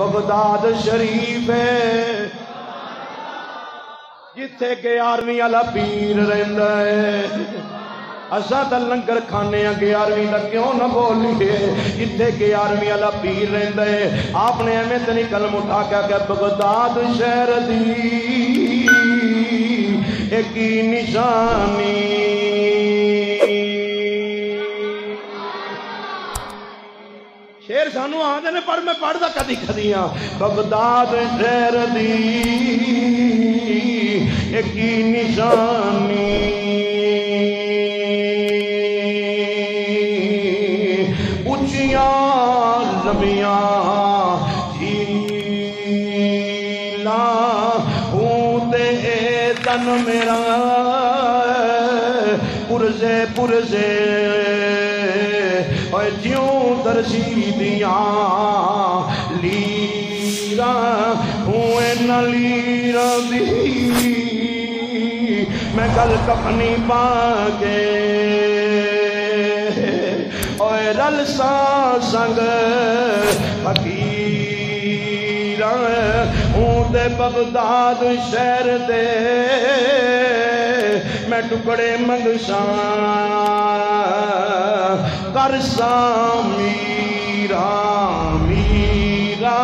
Baghdad شریف ہے جتھے 11ویں والا پیر رہندا ہے اساں تے لنگر کھانے 11ویں دا کیوں نہ بولیے جتھے 11ویں والا پیر رہندا ہے آپ نے ایویں تے نہیں قلم اٹھا کے کہ بغداد شہر دی ایک نشانی شیر سانو آندے نے پڑھ میں پڑھدا کدی کدی ہاں بغداد شہر دی ایک نشانی اونچیاں لمبیاں جھیلاں ہوں تے اے تن میرا پرزے پرزے اور جیوں درشی دیاں لیراں ہوئے نہ لیراں دی میں گل کفنی پاکے اور رل سا سنگ فقیراں ہوں دے بغداد شہر دے میں ٹکڑے منگشاں کرسا میرا میرا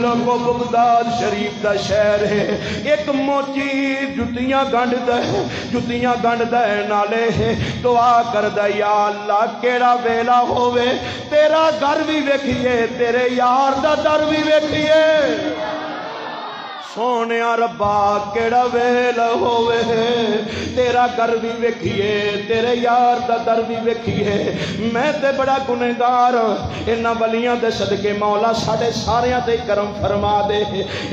لوگو بغداد شریف دا شہر ہے ایک موچی جتیاں گنڈ دے نالے دعا کر دے یا اللہ کیڑا ویلا ہووے تیرا گھر بھی ویکھیے تیرے یار دا در بھی ویکھیے سونے ربا کیڑا ویلا ہووے تیرا گھر بھی ویکھیے تیرے یار دا در بھی ویکھیے میں تے بڑا گنہگار انہاں ولیاں دے صدقے مولا ساڈے ساریاں تے کرم فرما دے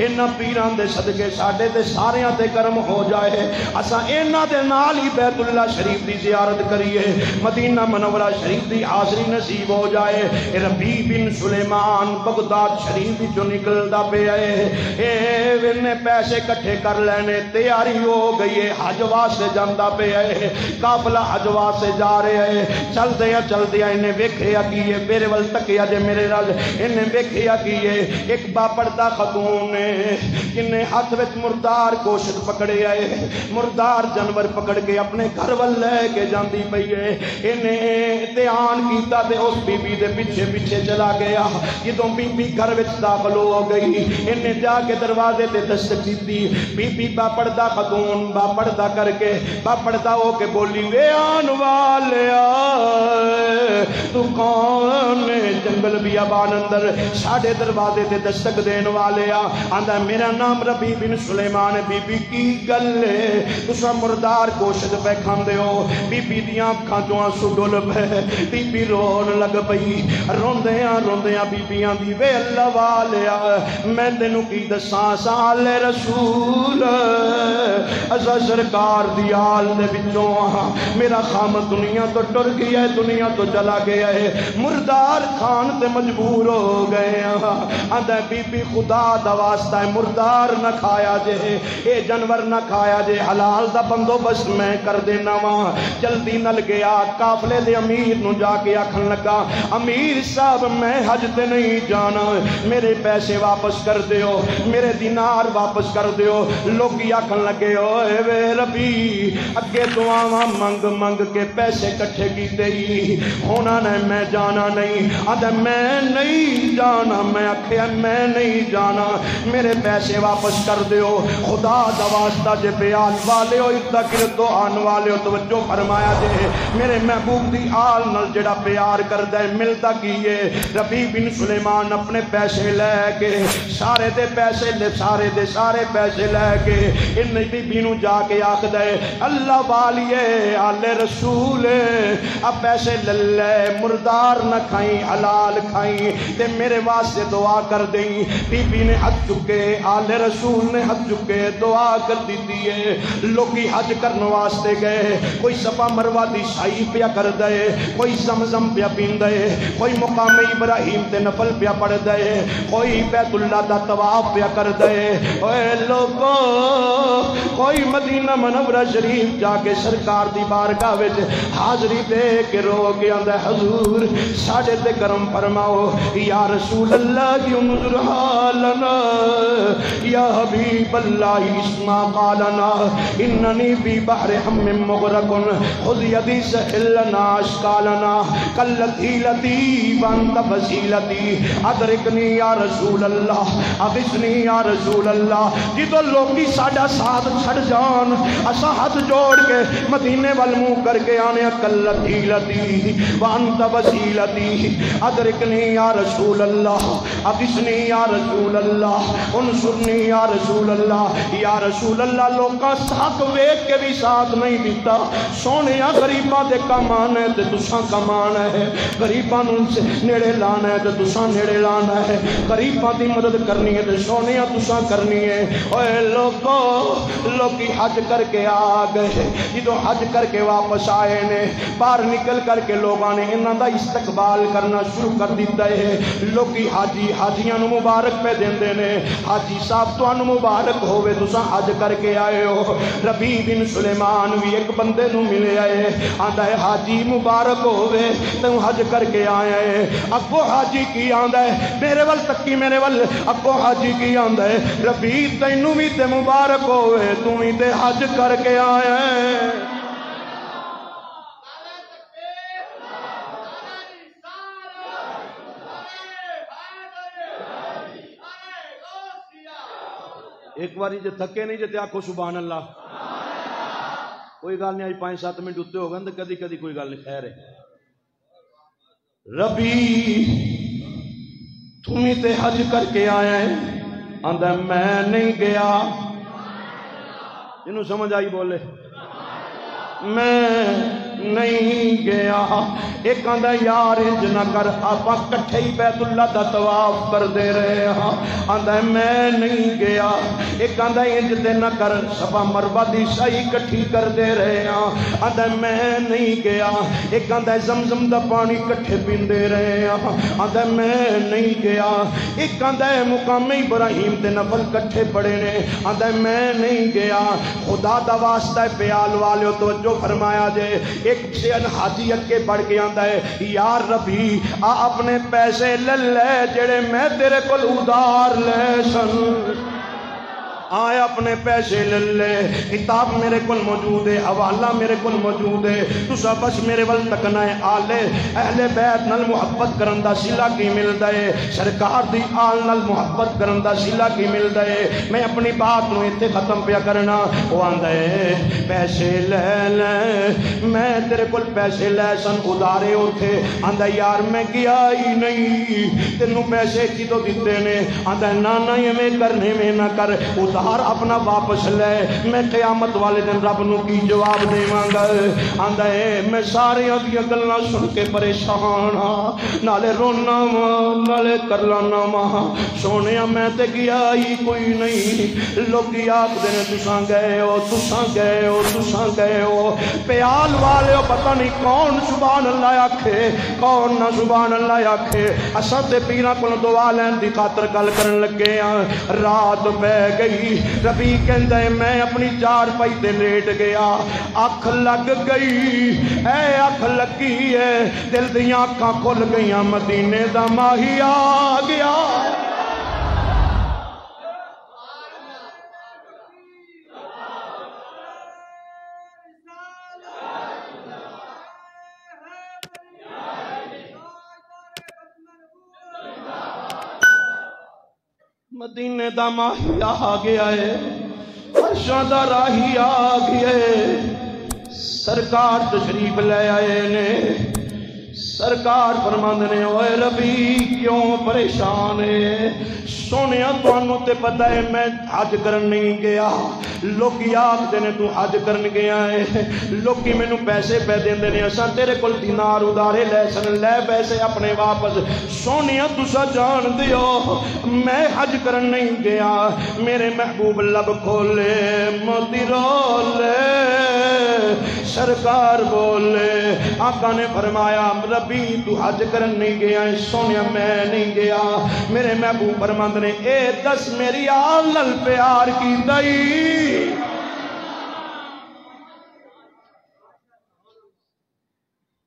انہاں پیران دے صدقے ساڈے تے ساریاں تے کرم ہو جائے اساں انہاں دے نال ہی بیت اللہ شریف دی زیارت کریے مدینہ منورہ شریف دی حاضری نصیب ہو جائے ربیع بن سلیمان بغداد شریف دی جو نکلدا پیا اے نے پیسے کٹھے کر لینے تیاری ہو گئی ہے حج واسطے جاندا پہ ہے قافلہ حج واسطے جا رہے ہیں چل دیا انہیں ویکھیا کیے میرے ول تکیا جے میرے رل انہیں ویکھیا کیے ایک باپڑتا خاتون نے جنہیں ہاتھ وچ مردار گوشت پکڑے آئے مردار جانور پکڑ کے اپنے گھر ول لے کے جاندی پئی ہے انہیں دھیان کیتا تے اس بی بی دے پیچھے پیچھے چلا گیا جدوں بی بی گھر وچ داخل ہو گئی انہیں جا کے دروازے تے دستک دیتی بی بی باپڑدا خاتون باپڑدا کر کے باپڑدا ہو کے بولی وے آن والیا تو کون جنگل بیابان اندر ساڑھے دروازے تے دستک دین والیا آندہ میرا نام ربیع بن سلیمان بی بی کی گلے تسا مردار گوشت پہ کھاندے ہو بی بی دیاں آنکھاں چوں آنسو ڈول پہ بی بی رون لگ پئی روندیاں بی بیاں دی وے اللہ والیا میں تینوں کی دساں سال رسول ازا سرکار دی آل دے بچوں میرا خام دنیا تو ٹر گیا ہے دنیا تو چلا گیا ہے مردار کھان تے مجبور ہو گئے آندہ بی بی خدا دا واسطہ ہے مردار نہ کھایا جے اے جانور نہ کھایا جے حلال دا بندوبست میں کر دینا وہاں جلدی نل گیا قافلے دے امیر نو جا کے آکھن لگا امیر صاحب میں حج تے نہیں جانا میرے پیسے واپس کر دیو میرے دینار واپس کر دیو لوگی آکھن لگے اوے وے ربی اگے دعاواں منگ منگ کے پیسے کٹھے کیتے ہی ہونا نہیں میں جانا نہیں آدھے میں نہیں جانا میں آکھیا میں نہیں جانا میرے پیسے واپس کر دیو خدا دا واسطہ جے بیان والے ہو اتذکر تو آن والے ہو توجہ فرمایا جے میرے محبوب دی آل نل جڑا پیار کردہ ہے ملتا کیے ربیع بن سلیمان اپنے پیسے لے کے سارے دے پیسے لے سارے پیسے لے کے ان بی بی نو جا کے آکھ دے اللہ والیے آل رسول اب پیسے للے مردار نہ کھائیں حلال کھائیں تے میرے واسطے دعا کر دیں بی بی نے ہاتھ چکے آل رسول نے ہاتھ چکے دعا کر دیتی ہے لوگی حج کرنے واسطے گئے کوئی صفا مروہ دی سائی پیا کر دے کوئی زمزم پیا پین دے کوئی مقام ابراہیم تے نفل پیا پڑھ دے کوئی بیت اللہ دا طواف پیا کر دے اوے لوگو کوئی مدینہ منورہ شریف جا کے سرکار دی بارگاہ وچ حاضری دے کے رو کے آندا حضور ساڈے تے کرم فرماؤ یا رسول اللہ انظر حالنا یا حبیب اللہ اسمع قالنا اننی بی بحر ہم مغرق خذ یدی سہل لنا اشکالنا کلتی لتی وانت وسیلتی ادرکنی یا رسول اللہ اغثنی یا رسول اللہ جدو لوگی ساڈا ساتھ چھڑ جان اسا ہاتھ جوڑ کے مدینے وال منہ کر کے آنے کلتی لتی وانت وسیلتی ادرکنی یا رسول اللہ اغثنی یا رسول اللہ انصرنی یا رسول اللہ یا رسول اللہ لوگاں ساتھ ویک کے بھی ساتھ نہیں دیتا سونے غریباں دے کمان ہے تے تساں کمان ہے غریباں نوں نیڑے لانا ہے تے تساں نیڑے لانا ہے غریباں دی مدد کرنی ہے تے سونے تساں کرنی ہے اوے لوگی حج کر کے آ گئے جدو حج کر کے واپس آئے نے باہر نکل کر کے لوگاں نے انہاں دا استقبال کرنا شروع کر دیتا ہے لوگی حاجیاں نوں مبارک پہ دیندے نے حاجی صاحب تانوں مبارک ہوے تساں حج کر کے آئے ہو ربیع بن سلیمان بھی ایک بندے نوں ملے آئے آندا ہے حاجی مبارک ہوے تو حج کر کے آیا ہے اگو حاجی کی آندا ہے میرے ول تکی میرے ول اگو حاجی کی آندا ہے ربیع تینوں بھی تے مبارک ہوے تو بھی تے حج کر کے آیا ہے ایک باری جے تھکے نہیں جے آکھو سبحان اللہ کوئی گل نہیں آج 5-7 منٹ اتے ہو گئے تو کدی کدی کوئی گل نہیں خیر ہے ربیع تمہیں تے حج کر کے آیا ہے آندا میں نہیں گیا جنہوں سمجھ آئی بولے میں نہیں گیا ایک آندا یار انج نہ کر آپا کٹھے ہی بیت اللہ دا طواف کر دے رہے ہاں آندا میں نہیں گیا ایک آندا انج تے نہ کر صفا مروہ دی سعی کٹھی کر دے رہے ہاں آندا میں نہیں گیا ایک آندا زمزم دا پانی کٹھے پیندے رہے ہاں آندا میں نہیں گیا ایک آندا مقام ابراہیم تے نفل کٹھے پڑے نے آندا میں نہیں گیا خدا دا واسطہ پیال والے توجہ فرمایا جے ایک شیئن حاجی اگے بڑھ کے آندا ہے یار ربی اپنے پیسے لے جڑے میں تیرے کول ادار لے سن آئے اپنے پیسے لے کتاب میرے کل موجود ہے حوالہ میرے کل موجود ہے تسا بس میرے ول تکنا ہے آلے اہل بیت نال محبت کرندہ سلا کی ملدا ہے سرکار دی آل نال محبت کرندہ سلا کی ملدا ہے میں اپنی بات نو ایتھے ختم پیا کرنا وہ آندا ہے پیسے لے میں تیرے کل پیسے لے سن ادارے اوتھے آندا یار میں گیا ہی نہیں تینوں پیسے کدوں دتے نے آندا نا یہ میں کرنے میں نہ کر اپنا واپس لے میں قیامت والے دن رب نو کی جواب دے مانگا آندا ہے میں سارے دیا گلاں سن کے پریشان ہاں نالے رونا ماں نالے کرلانا ماں سونے میں تے گیا ہی کوئی نہیں لوگی آکھ دینے تساں گئے ہو تساں گئے ہو تساں گئے ہو پیال والے ہو پتہ نہیں کون سبحان اللہ آکھے کون نہ سبحان اللہ آکھے اساں تے پیراں کول دعا لین دی خاطر گل کرن لگے ہاں رات پہ گئی ربیع کہندا ہے میں اپنی چار پائی تے لیٹ گیا اکھ لگ گئی اے اکھ لگی ہے دل دیاں اکھاں کھل گئیاں مدینے دا ماہی آ گیا مدینے دا ماہی آ گیا ہے عرشاں دا راہی آ گیا ہے سرکار تشریف لے آئے نے سرکار فرماندے نے اوے ربی کیوں پریشان ہے سونیا تانوں تے پتہ ہے میں حج کرن نہیں گیا لوکی آکھدے نے تو حج کرن گیا ہے لوکی مینوں پیسے پہ دیندے نے اساں تیرے کول دینار ادارے لے سن لے پیسے اپنے واپس سونیا تسا جان دیو میں حج کرن نہیں گیا میرے محبوب لب کھولے موتی رولے سرکار بولے آقا نے فرمایا ربی تو حج کرن نہیں گیا سونے میں نہیں گیا میرے محبوب فرماندے نے اے دس میری آل نال پیار کی دئی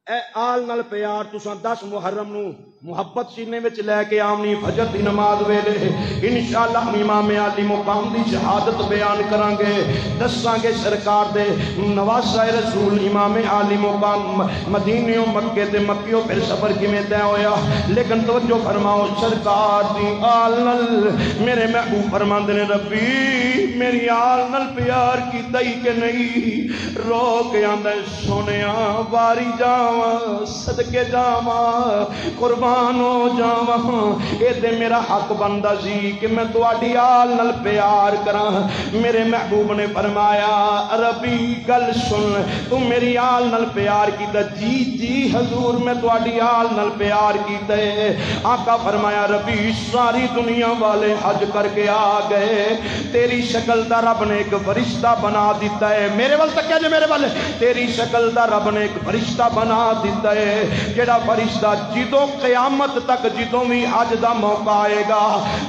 اے آل نال پیار تساں 10 محرم نو محبت سینے وچ لے کے آمنی فجر دی نماز ویلے انشاءاللہ امام علی مقام دی شہادت بیان کران گے دساں گے سرکار دے نواسہ رسول امام علی مقام مدینے و مکے تے مکیوں پھر سفر کیویں طے ہویا لیکن توجہ فرماؤ سرکار دی آل نال میرے محبوب فرماندے نے ربی میری آل نال پیار کیتا ہی کہ نہیں رو کے آندا سونیا واری جاواں صدقے جاواں قربان ہو جاواں اے تے میرا حق بندا سی کہ میں تواڈی آل نال پیار کراں میرے محبوب نے فرمایا ربی گل سن تو میری آل نال پیار کیتا جی جی حضور میں تواڈی آل نال پیار کیتا ہے آقا فرمایا ربی ساری دنیا والے حج کر کے آ گئے تیری شکل دا رب نے ایک فرشتہ بنا دیتا ہے میرے ول تکیا جے میرے ول تیری شکل دا رب نے ایک فرشتہ بنا دیتا ہے جڑا فرشتہ جدوں قیامت تک جدوں بھی حج دا موقع آئے گا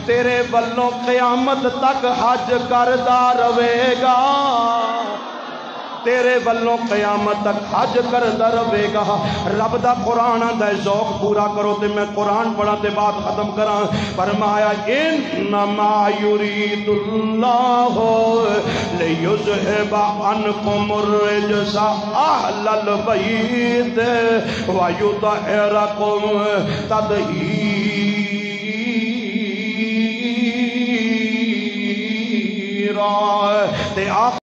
تیرے ولوں قیامت تک حج کردا رہے گا تیرے ولوں قیامت تک حج کردا رہے گا رب دا قرآن دا ذوق پورا کرو تے میں قرآن پڑھا تے بات ختم کراں فرمایا انما یرید اللہ لیذھب عنکم الرجس اہل البیت ویطہرکم تطہیرا تے